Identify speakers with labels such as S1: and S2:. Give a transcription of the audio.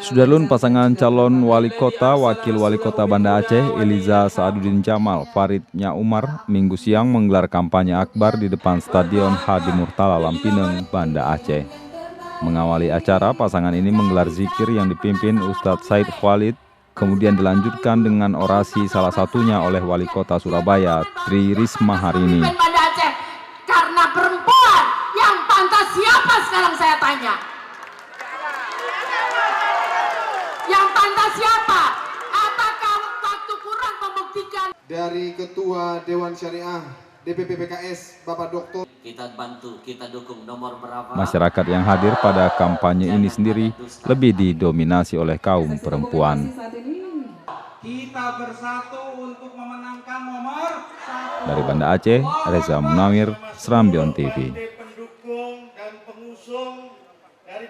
S1: Sudarlun, pasangan calon wali kota, wakil wali kota Banda Aceh, Eliza Saaduddin Jamal, Farid Nya Umar, Minggu siang menggelar kampanye akbar di depan Stadion Hadi Murtala Lampineng, Banda Aceh. Mengawali acara, pasangan ini menggelar zikir yang dipimpin Ustadz Said Khalid, kemudian dilanjutkan dengan orasi salah satunya oleh wali kota Surabaya, Tri Risma hari ini.
S2: Karena perempuan yang pantas siapa sekarang saya tanya? Yang pantas siapa? Apakah waktu kurang membuktikan?
S3: Dari Ketua Dewan Syariah DPP PKS Bapak Dr.
S4: Kita bantu, kita dukung. Nomor berapa?
S1: Masyarakat yang hadir pada kampanye ini sendiri lebih didominasi oleh kaum perempuan.
S5: Kita bersatu untuk memenangkan nomor 1.
S1: Dari Banda Aceh, Reza Munawir, Serambion TV.
S5: Pendukung dan pengusung dari